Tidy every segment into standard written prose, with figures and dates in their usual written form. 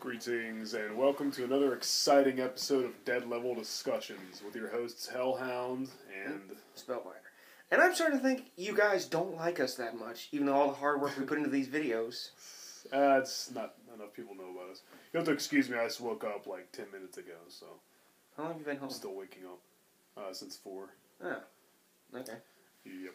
Greetings and welcome to another exciting episode of Dead Level Discussions with your hosts Hellhound and Spellbinder. And I'm starting to think you guys don't like us that much, even though all the hard work we put into these videos. It's not enough people know about us. You have to excuse me, I just woke up like 10 minutes ago, so... How long have you been home? I'm still waking up. Since 4. Oh, okay. Yep.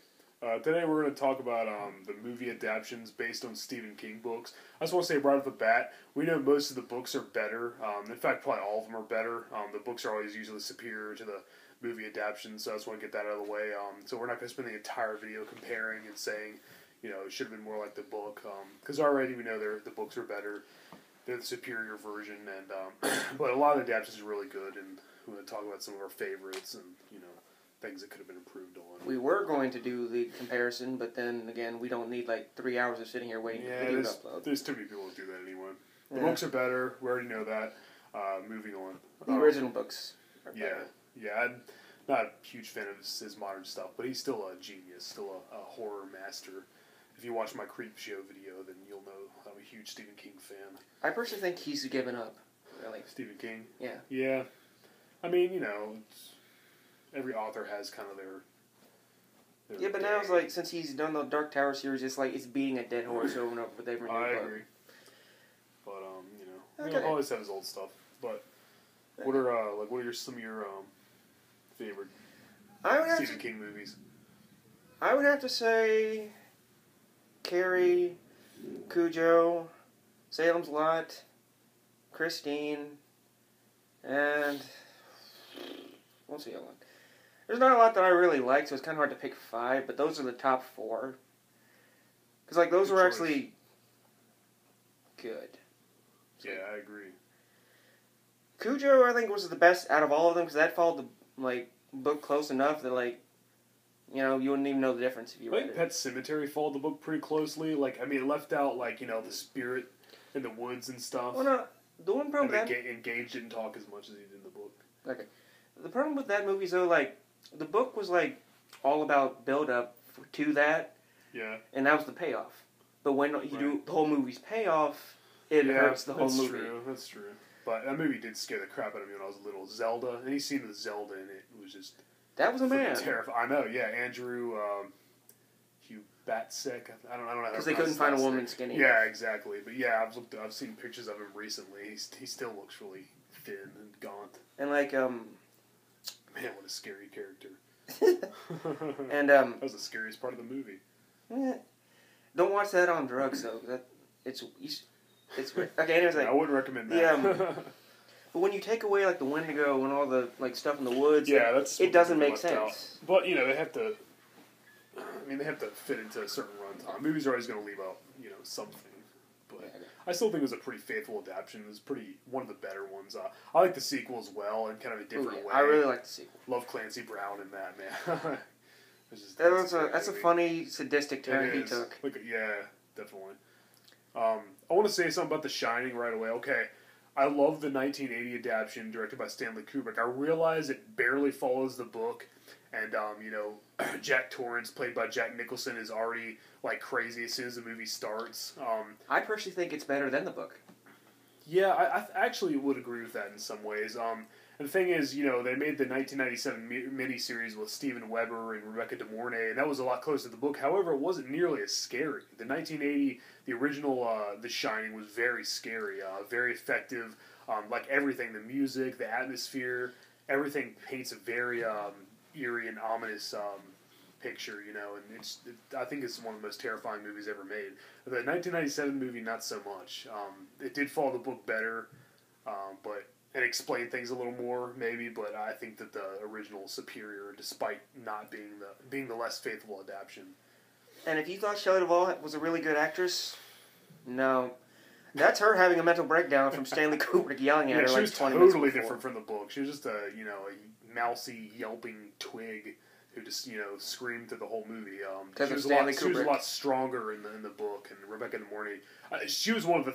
Today we're going to talk about the movie adaptions based on Stephen King books. I just want to say right off the bat, we know most of the books are better. In fact, probably all of them are better. The books are always usually superior to the movie adaptions, so I just want to get that out of the way. So we're not going to spend the entire video comparing and saying, you know, it should have been more like the book. Because already we know the books are better. They're the superior version, and but a lot of the adaptions are really good, and we're going to talk about some of our favorites and, you know, things that could have been improved on. We were going to do the comparison, but then again, we don't need like 3 hours of sitting here waiting for video to upload. There's too many people who do that anyway. The books are better. We already know that. Moving on. The original books are better. Yeah. I'm not a huge fan of his modern stuff, but he's still a genius, still a horror master. If you watch my Creep Show video, then you'll know I'm a huge Stephen King fan. I personally think he's given up. Really. Stephen King? Yeah. Yeah. I mean, you know, every author has kind of their yeah, but now it's like, since he's done the Dark Tower series, it's like it's beating a dead horse over and over with every new book. I agree. But, you know, he'll always have his old stuff. But what are some of your favorite Stephen King movies? I would have to say Carrie, Cujo, Salem's Lot, Christine, and what's the other one? There's not a lot that I really like, so it's kind of hard to pick 5, but those are the top 4. Because, like, those were actually good. Yeah, I agree. Cujo, I think, was the best out of all of them, because that followed the, like, book close enough that, like, you know, you wouldn't even know the difference if you read it. I think Pet Sematary followed the book pretty closely. Like, I mean, it left out, like, you know, the spirit in the woods and stuff. Well, no, the one problem with that... And Gage didn't talk as much as he did in the book. Okay. The problem with that movie is, though, like, the book was, like, all about build-up to that. Yeah. And that was the payoff. But when you do the whole movie's payoff, it hurts the whole movie. That's true. But that movie did scare the crap out of me when I was little. Zelda, any scene with Zelda in it was just... That was a man. Terrifying. I know, yeah. Andrew, Hugh Batsek. I don't know how to because they couldn't find a woman skinny. Yeah, exactly. But yeah, I've seen pictures of him recently. He still looks really thin and gaunt. And like, man, what a scary character. and that was the scariest part of the movie. Don't watch that on drugs though. It's okay. Anyways, like, I wouldn't recommend that. But when you take away like the Wendigo and all the like stuff in the woods, it doesn't make sense. Out. But you know they have to. I mean, they have to fit into a certain runtime. Movies are always going to leave out, you know, something. But I still think it was a pretty faithful adaptation. It was one of the better ones. I like the sequel as well in kind of a different way. I really like the sequel. Love Clancy Brown in that, man. That's a funny, sadistic turn he took. Yeah, definitely. I want to say something about The Shining right away. Okay. I love the 1980 adaptation directed by Stanley Kubrick. I realize it barely follows the book, and you know, Jack Torrance, played by Jack Nicholson, is already like crazy as soon as the movie starts. I personally think it's better than the book. Yeah, I actually would agree with that in some ways. And the thing is, you know, they made the 1997 miniseries with Steven Weber and Rebecca De Mornay, and that was a lot closer to the book. However, it wasn't nearly as scary. The 1980, the original The Shining, was very scary, very effective. Like everything, the music, the atmosphere, everything paints a very eerie and ominous picture, you know, and I think it's one of the most terrifying movies ever made. The 1997 movie, not so much. It did follow the book better, and explain things a little more, maybe, but I think that the original is superior, despite not being the less faithful adaptation. And if you thought Shelley Duvall was a really good actress, no. That's her having a mental breakdown from Stanley Kubrick yelling at her like 20 minutes before. She was totally different from the book. She was just a mousy, yelping twig who just, you know, screamed through the whole movie. She was a lot stronger in the book, and Rebecca De Mornay, she was one of the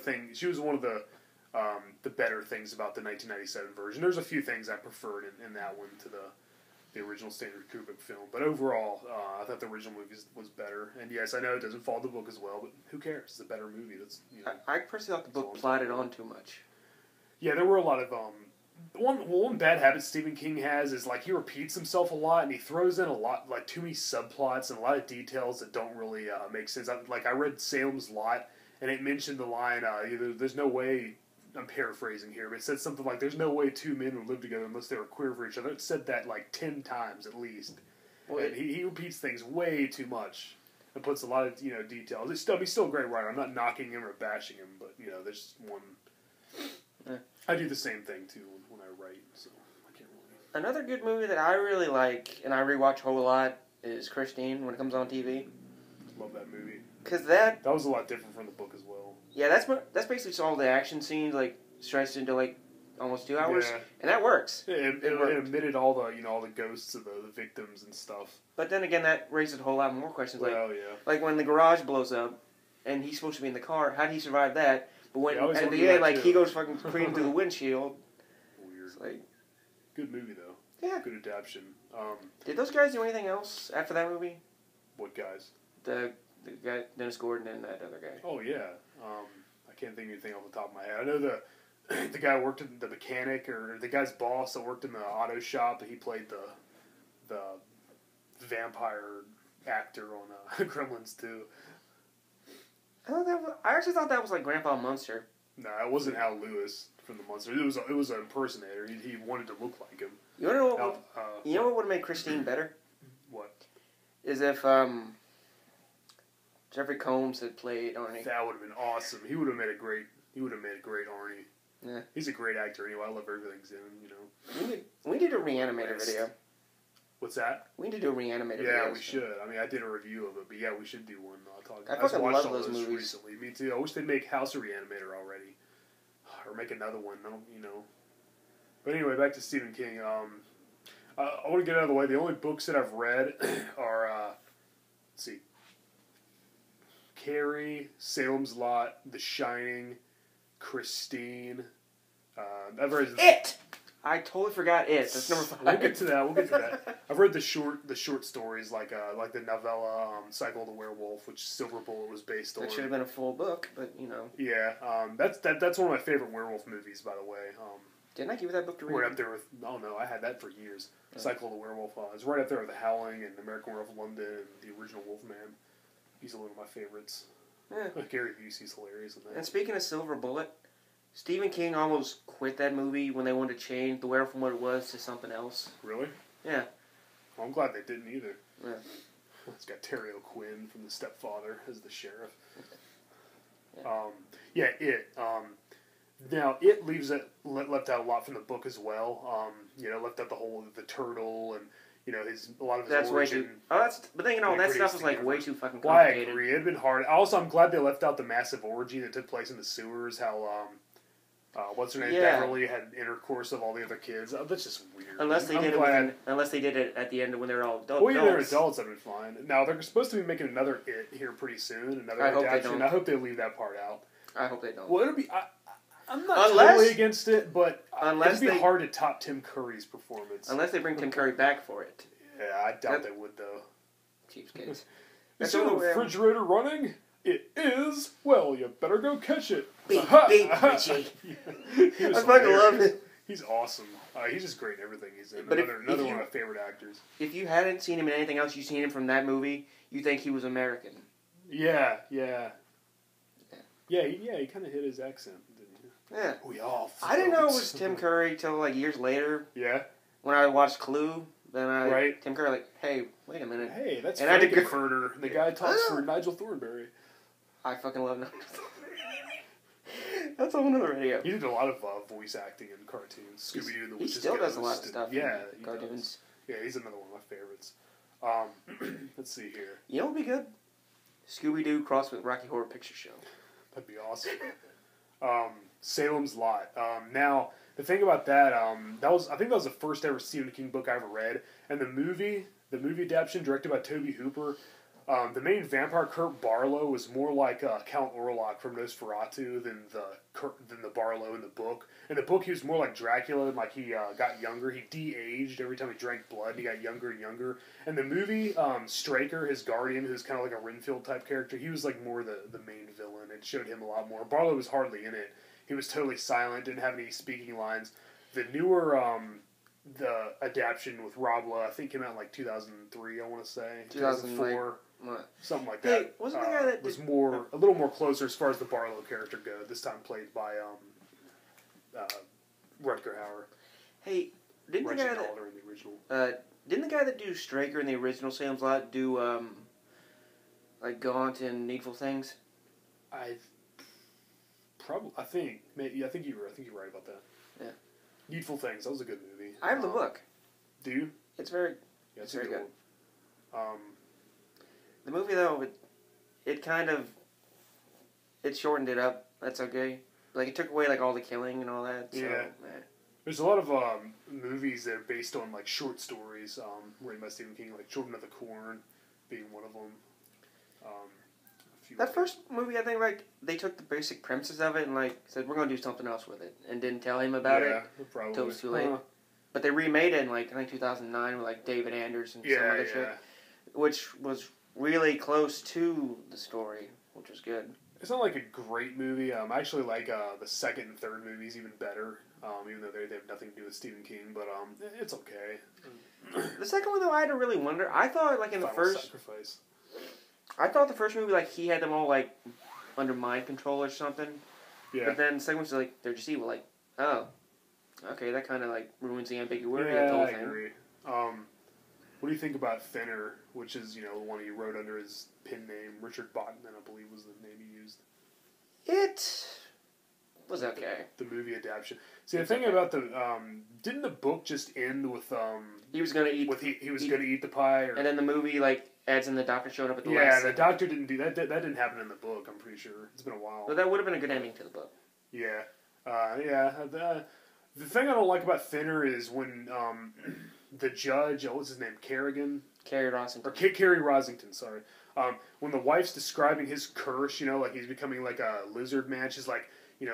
better things about the 1997 version. There's a few things I preferred in that one to the original Stanley Kubrick film, but overall, I thought the original movie was better. And yes, I know it doesn't follow the book as well, but who cares? It's a better movie. That's, you know, I personally thought the book plotted on too much. Yeah, there were a lot of one bad habit Stephen King has is like he repeats himself a lot and he throws in a lot like too many subplots and a lot of details that don't really make sense. I read Salem's Lot and it mentioned the line there's no way, I'm paraphrasing here, but it said something like there's no way two men would live together unless they were queer for each other. It said that like 10 times at least. Well, and he repeats things way too much and puts a lot of details. He's still a great writer. I'm not knocking him or bashing him, but there's one. I do the same thing too when I write, so I can't really. Another good movie that I really like and I rewatch a whole lot is Christine when it comes on TV. Love that movie. Cause that was a lot different from the book as well. Yeah, that's basically just all the action scenes like stretched into like almost 2 hours, and that works. It omitted all the all the ghosts of the victims and stuff. But then again, that raises a whole lot more questions. Well, like when the garage blows up, and he's supposed to be in the car. How did he survive that? But when at the end, like he goes fucking creeping through the windshield. Weird. It's like good movie though. Yeah. Good adaptation. Did those guys do anything else after that movie? What guys? The guy Dennis Gordon and that other guy. Oh yeah. I can't think of anything off the top of my head. I know the guy who worked in the mechanic or the guy's boss that worked in the auto shop. He played the vampire actor on Gremlins 2. I actually thought that was like Grandpa Munster. No, it wasn't Al Lewis from the Munster. It was an impersonator. He wanted to look like him. You know what would have made Christine better? What? Is if Jeffrey Combs had played Arnie. That would have been awesome. He would have made a great Arnie. Yeah. He's a great actor anyway. I love everything he's in, We need a Reanimator video. What's that? We need to do a Reanimator video. Yeah, we should. I mean, I did a review of it, but yeah, we should do one. I fucking watched love all those movies recently. Me too. I wish they'd make House of Reanimator already. Or make another one, But anyway, back to Stephen King. I want to get out of the way. The only books that I've read are, let's see, Carrie, Salem's Lot, The Shining, Christine. I've read It. I totally forgot It. That's number 5. We'll get to that. I've read the short stories like the novella Cycle of the Werewolf, which Silver Bullet was based on. That should have been a full book, but Yeah, that's one of my favorite werewolf movies, by the way. Didn't I give you that book to read? Right up there with no, I had that for years. Yeah. Cycle of the Werewolf. It's right up there with The Howling and American Werewolf London and the original Wolfman. He's one of my favorites. Yeah. Gary Busey's hilarious in that. And speaking of Silver Bullet, Stephen King almost quit that movie when they wanted to change the werewolf from what it was to something else. Really? Yeah. Well, I'm glad they didn't either. Yeah. It's got Terry O'Quinn from The Stepfather as the sheriff. Yeah. It. Now, it left out a lot from the book as well. Left out the turtle and a lot of his origin. But then that stuff was like way too fucking complicated. Well, I agree. It'd been hard. Also, I'm glad they left out the massive orgy that took place in the sewers. How what's her name? Yeah. Beverly had intercourse with all the other kids. That's just weird. Unless they did it at the end when they're all adults. Well, yeah, they're adults. That'd be fine. Now they're supposed to be making another It here pretty soon. Another adaptation. I hope they leave that part out. I hope they don't. Well, it'll be. I'm not totally against it, but it'd be hard to top Tim Curry's performance. Unless they bring Tim Curry back for it. Yeah, I doubt they would, though. Cheapskates. Is your refrigerator running? It is. Well, you better go catch it. Beep, Richie. I fucking love it. He's awesome. He's just great in everything he's in. But another one of my favorite actors. If you hadn't seen him in anything else, you've seen him from that movie, you think he was American. Yeah. He kind of hit his accent, didn't he? Yeah. We all. I didn't know it was Tim Curry till like years later. Yeah. When I watched Clue, then Tim Curry hey, wait a minute. Hey, that's Frankenfurter. The guy talks for Nigel Thornberry. I fucking love Nigel Thornberry. That's a whole other video. He did a lot of voice acting in cartoons. Scooby-Doo and the Witch's He still Ghost. does a lot of stuff. Yeah, in cartoons. Yeah, he's another one of my favorites. Let's see here. You know what would be good? Scooby-Doo crossed with Rocky Horror Picture Show. That'd be awesome. Salem's Lot. Now, the thing about that, I think that was the first ever Stephen King book I ever read, and the movie adaptation directed by Tobe Hooper. The main vampire, Kurt Barlow, was more like Count Orlok from Nosferatu than the Barlow in the book. In the book, he was more like Dracula, and like he got younger. He de-aged every time he drank blood. He got younger and younger. And the movie, Straker, his guardian, who's kind of like a Renfield type character, he was like more the main villain. It showed him a lot more. Barlow was hardly in it. he was totally silent, didn't have any speaking lines. The newer the adaptation with Rob Lowe, I think came out in like 2003. I want to say 2004, something like that. Hey, wasn't the guy that was a little more closer as far as the Barlow character goes. This time played by Rutger Hauer. Hey, didn't Reggie the guy that Calder in the original? didn't the guy that do Straker in the original Salem's Lot do like Gaunt and Needful Things? I think you're right about that. Yeah. Needful Things. That was a good movie. I have the book. Do you? It's very. Yeah, it's very good. One. The movie though, it kind of it shortened it up. That's okay. Like it took away like all the killing and all that. So, yeah. There's a lot of movies that are based on like short stories written by Stephen King, like Children of the Corn being one of them. That first movie, I think, like they took the basic premises of it and like said we're gonna do something else with it, and didn't tell him about it until it was too late. But they remade it in like I think 2009 with like David Anders and some other shit, which was really close to the story, which was good. It's not like a great movie. I actually like the second and third movies even better, even though they have nothing to do with Stephen King. But it's okay. The second one though, I had to really wonder. I thought like in the first Sacrifice. I thought the first movie, like, he had them all, like, under mind control or something. Yeah. But then the second one's like, they're just evil. Like, oh, okay, that kind of, like, ruins the ambiguity of yeah, the whole I thing. agree. What do you think about Thinner, which is, the one he wrote under his pen name? Richard Botman, I believe, was the name he used. It was okay. The movie adaptation. See, the thing about the... didn't the book just end with... he was going to eat... He was going to eat the pie? Or, and then the movie, like... adds in the doctor showing up at the last Yeah, the second. doctor didn't do that. That didn't happen in the book, I'm pretty sure. It's been a while. But that would have been a good ending to the book. Yeah. The thing I don't like about Thinner is when the judge, what's his name, Kerrigan? Carrie Rossington. Or Carrie Rosington, sorry. When the wife's describing his curse, like he's becoming like a lizard man, she's like,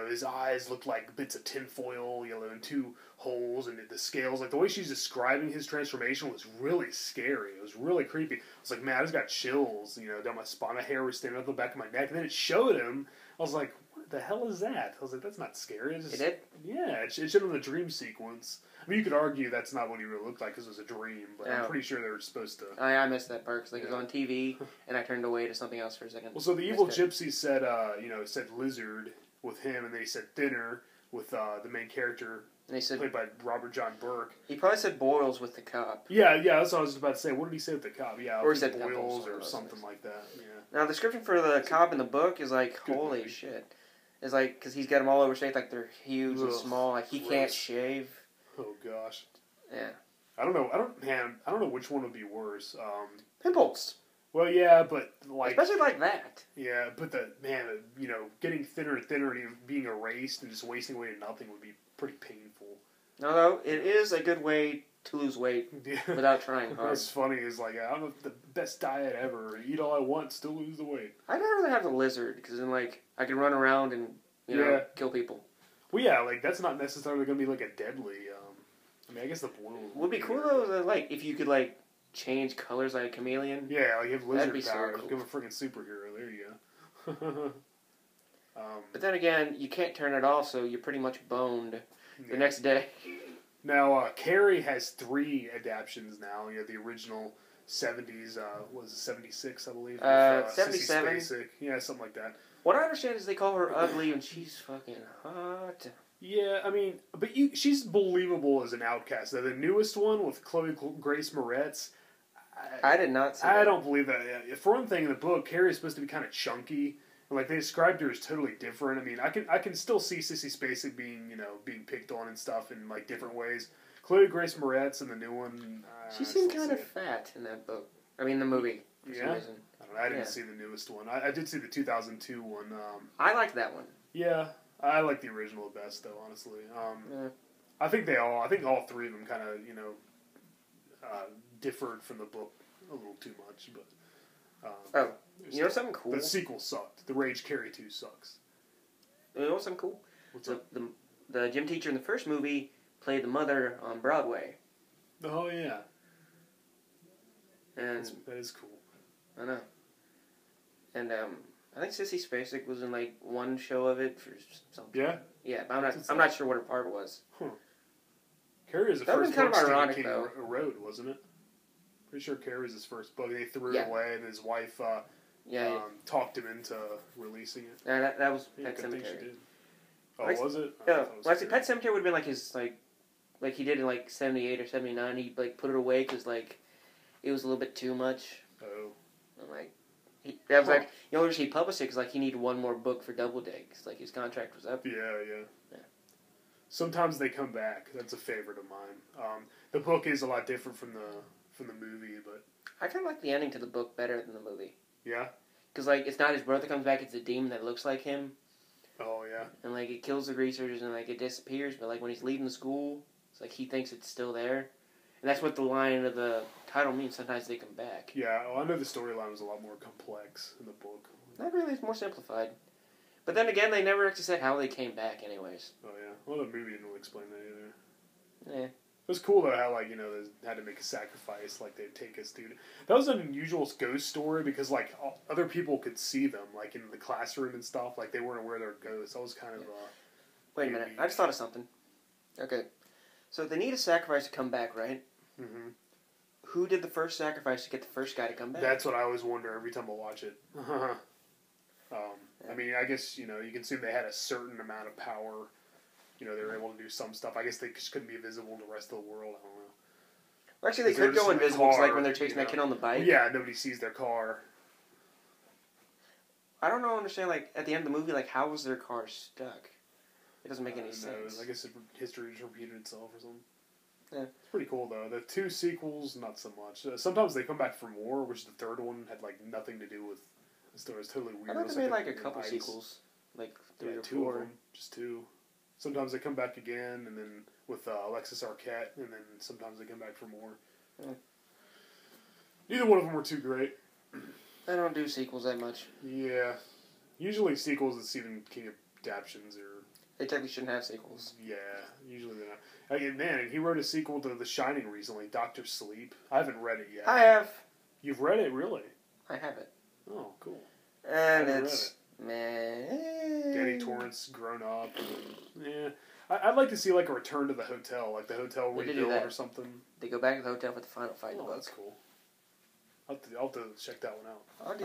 his eyes look like bits of tinfoil, and two holes, and the scales. Like, the way she's describing his transformation was really scary. It was really creepy. I was like, man, I just got chills, down my spine. My hair was standing up the back of my neck. And then it showed him. I was like, what the hell is that? I was like, that's not scary. It did? Yeah, it showed him the dream sequence. I mean, you could argue that's not what he really looked like because it was a dream, but I'm pretty sure they were supposed to... I missed that part because it was on TV, and I turned away to something else for a second. Well, so the evil gypsy said, said lizard with him, and then he said Thinner with the main character, and he said, played by Robert John Burke. He probably said boils with the cop. Yeah, that's what I was about to say. What did he say with the cop? Yeah, or he said boils or something like that. Yeah. Now, the description for the cop in the book is like, holy shit. It's like, because he's got them all over shape, like they're huge and small, like he can't shave. Oh, gosh. Yeah. I don't know. I don't know which one would be worse. Pimples. Well, yeah, but like... Especially like that. Yeah, but getting thinner and thinner and being erased and just wasting away to nothing would be pretty painful. Although, it is a good way to lose weight without trying hard. What's funny is, like, I don't know, the best diet ever. Eat all I want, still lose the weight. I'd rather have the lizard, because then, like, I can run around and, kill people. Well, yeah, like, that's not necessarily going to be, like, a deadly, I guess the boil would be cool, though, that, like, if you could, like, change colors like a chameleon. Yeah, like, you have lizard powers. So cool. Become a freaking superhero. There you go. But then again, you can't turn it off, so you're pretty much boned the next day. Now, Carrie has 3 adaptions now. The original 70s, was 76, I believe? 77. Yeah, something like that. What I understand is they call her ugly and she's fucking hot. Yeah, I mean, but she's believable as an outcast. The newest one with Chloe Grace Moretz, I did not see I don't believe that. Yeah. For one thing, in the book, Carrie is supposed to be kind of chunky. Like, they described her as totally different. I mean, I can still see Sissy Spacek being, being picked on and stuff in, like, different ways. Chloe Grace Moretz in the new one... she seemed kind of fat in that book. I mean, the movie. For some reason. I don't know. I didn't see the newest one. I did see the 2002 one. I liked that one. Yeah. I like the original best, though, honestly. I think all 3 of them kind of, differed from the book a little too much, but... you know something cool? The sequel sucked. The Rage Carrie 2 sucks. You know something cool? What's up? The gym teacher in the first movie played the mother on Broadway. Oh, yeah. And that is cool. I know. And I think Sissy Spacek was in, like, one show of it for something. Yeah? Yeah, but I'm not sure what her part was. Huh. Carrie was the That first was kind book of Stephen ironic, King though. wrote, wasn't it? Pretty sure Carrie was his first book. They threw Yeah. it away, and his wife talked him into releasing it. Yeah, that was Yeah, Pet good thing she Sematary. did. Oh, Like, was it? Yeah, well, actually, Pet Sematary would have been like his like he did in like 78 or 79. He like put it away because like it was a little bit too much. Oh. And, like that was like the only reason he published it because like he needed one more book for Doubleday because like his contract was up. Yeah. Sometimes they come back. That's a favorite of mine. The book is a lot different from the movie, but I kind of like the ending to the book better than the movie. Yeah. Because like it's not his brother comes back; it's a demon that looks like him. Oh yeah. And like it kills the researchers and like it disappears, but like when he's leaving the school, it's like he thinks it's still there, and that's what the line of the title means. Sometimes they come back. Yeah. Well, I know the storyline was a lot more complex in the book. Not really; it's more simplified. But then again, they never actually said how they came back, anyways. Oh yeah. Well, the movie didn't really explain that either. Yeah. It was cool though how like they had to make a sacrifice, like they'd take a student. That was an unusual ghost story because like other people could see them like in the classroom and stuff. Like they weren't aware they were ghosts. That was kind of. Wait a minute! I just thought of something. Okay, so they need a sacrifice to come back, right? Mm-hmm. Who did the first sacrifice to get the first guy to come back? That's what I always wonder every time I watch it. I mean, I guess you can assume they had a certain amount of power. They were able to do some stuff. I guess they just couldn't be visible to the rest of the world. I don't know. Well, actually, they could go invisible, like when they're chasing that kid on the bike. Well, yeah, nobody sees their car. I don't understand, like, at the end of the movie, like, how was their car stuck? It doesn't make any sense. I guess history just repeated itself or something. Yeah. It's pretty cool, though. The two sequels, not so much. Sometimes they come back for more, which the third one had, like, nothing to do with the story. It was totally weird. I thought they made, like, a couple sequels. Like, 3 or 4. Two of them. Just two. Sometimes they come back again, and then with Alexis Arquette, and then sometimes they come back for more. Yeah. Neither one of them were too great. I don't do sequels that much. Yeah. Usually sequels and Stephen King adaptions are... They technically shouldn't have sequels. Yeah, usually they're not. Like, man, he wrote a sequel to The Shining recently, Doctor Sleep. I haven't read it yet. I have. You've read it, really? I have it. Oh, cool. And it's... Man. Danny Torrance grown up. Yeah. I'd like to see like a return to the hotel, like the hotel rebuild or something. They go back to the hotel for the final fight in the book. That's cool. I'll have to check that one out. I'll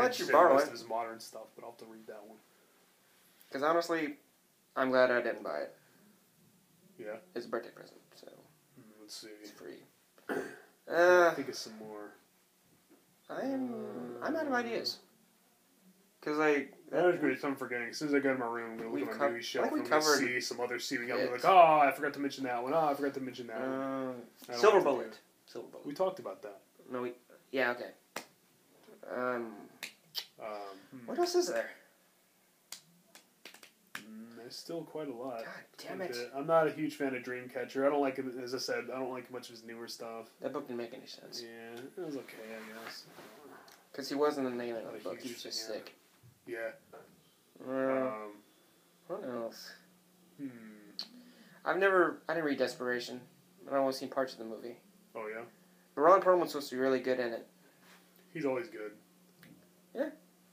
let you borrow it. His modern stuff, but I'll have to read that one. Because honestly, I'm glad I didn't buy it. Yeah? It's a birthday present, so... Let's see. It's free. think of some more. I'm out of ideas. Because, like... That was great. I'm forgetting. As soon as I go to my room, I'm going to look at my movie shelf. I'm going to see some other seating. I'll be like, oh, I forgot to mention that one. Oh, I forgot to mention that one. Silver Bullet. We talked about that. No, yeah, okay. What else is there? There's still quite a lot. God damn it. I'm not a huge fan of Dreamcatcher. I don't like him, as I said, I don't like much of his newer stuff. That book didn't make any sense. Yeah, it was okay, I guess. Because he wasn't the name of the book, he was just sick. Yeah. What else? I didn't read Desperation. I've only seen parts of the movie. Oh, yeah? But Ron Perlman's supposed to be really good in it. He's always good. Yeah.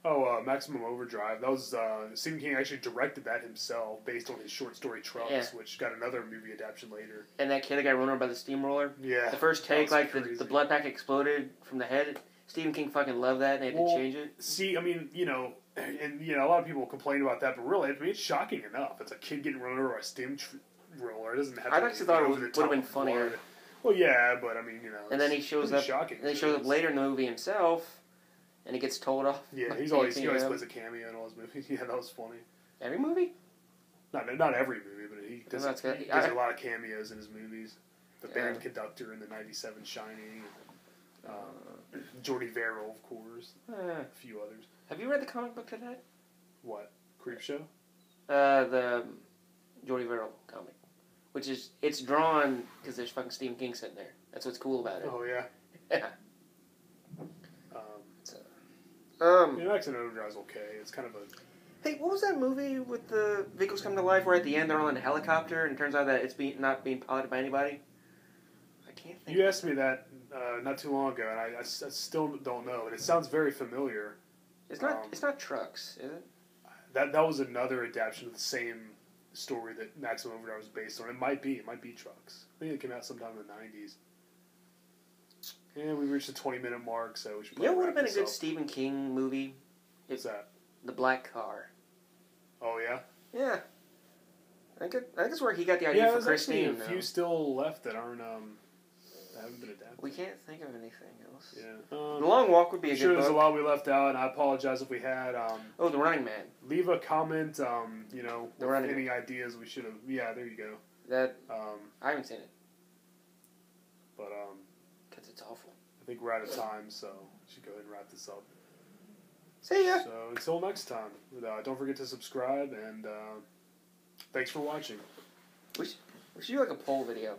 Oh, Maximum Overdrive. That was, Stephen King actually directed that himself based on his short story Trucks, which got another movie adaptation later. And that kid that got run over by the steamroller? Yeah. The first take, like, the blood pack exploded from the head. Stephen King fucking loved that, and they had to change it. See, I mean, a lot of people complain about that, but really, I mean, it's shocking enough. It's a kid getting run over by a steamroller. It doesn't have to I actually thought it would have been funnier. Well, yeah, but I mean, and then he shows up. Shocking. And then he shows up later in the movie himself, and he gets told off. Yeah, he always plays a cameo in all his movies. Yeah, that was funny. Every movie? Not every movie, but he does a lot of cameos in his movies. The band conductor in the '97 Shining. Jordy Verrill, of course. A few others. Have you read the comic book to that? What? Creepshow? The Jordy Verrill comic. Which is, it's drawn because there's fucking Stephen King sitting there. That's what's cool about it. Oh, yeah? Yeah. Maximum Overdrive's okay. It's kind of a... Hey, what was that movie with the vehicles come to life where at the end they're on a helicopter and it turns out that it's not being piloted by anybody? I can't think. You asked me that not too long ago, and I still don't know, but it sounds very familiar. It's not Trucks, is it? That was another adaptation of the same story that Maximum Overdrive was based on. It might be Trucks. I think it came out sometime in the 90s. And we reached the 20-minute mark, so we should probably You know what would have been a good up. Stephen King movie? What's that? The Black Car. Oh, yeah? Yeah. I think it's where he got the idea for Christine. There's actually a few still left that aren't, that haven't been adapted. We can't think of anything else. Yeah. The Long Walk would be a good book. There's a lot we left out, and I apologize if we had. The Running Man. Leave a comment, you know, with any Man. ideas we should have. Yeah, there you go. That, I haven't seen it. But, Because it's awful. I think we're out of time, so we should go ahead and wrap this up. See ya! So, until next time, don't forget to subscribe, and thanks for watching. We should do like a poll video.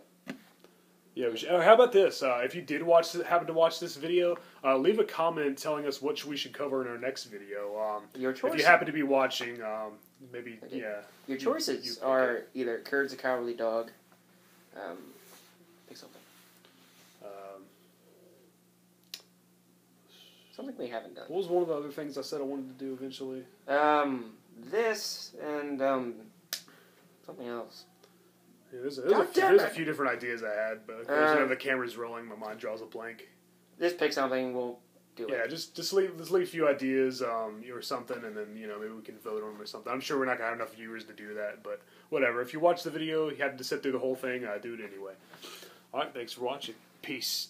Yeah, how about this? If you did happen to watch this video, leave a comment telling us what we should cover in our next video. Your choice. If you happen to be watching, maybe, yeah. Your choices are either Kurt's a Cowardly Dog, pick something. Something we haven't done. What was one of the other things I said I wanted to do eventually? This and, something else. Yeah, there's a few different ideas I had, but of course, the camera's rolling, my mind draws a blank. Just pick something, we'll do it. Yeah, just leave a few ideas, or something, and then, maybe we can vote on them or something. I'm sure we're not going to have enough viewers to do that, but whatever. If you watch the video, you have to sit through the whole thing, do it anyway. Alright, thanks for watching. Peace.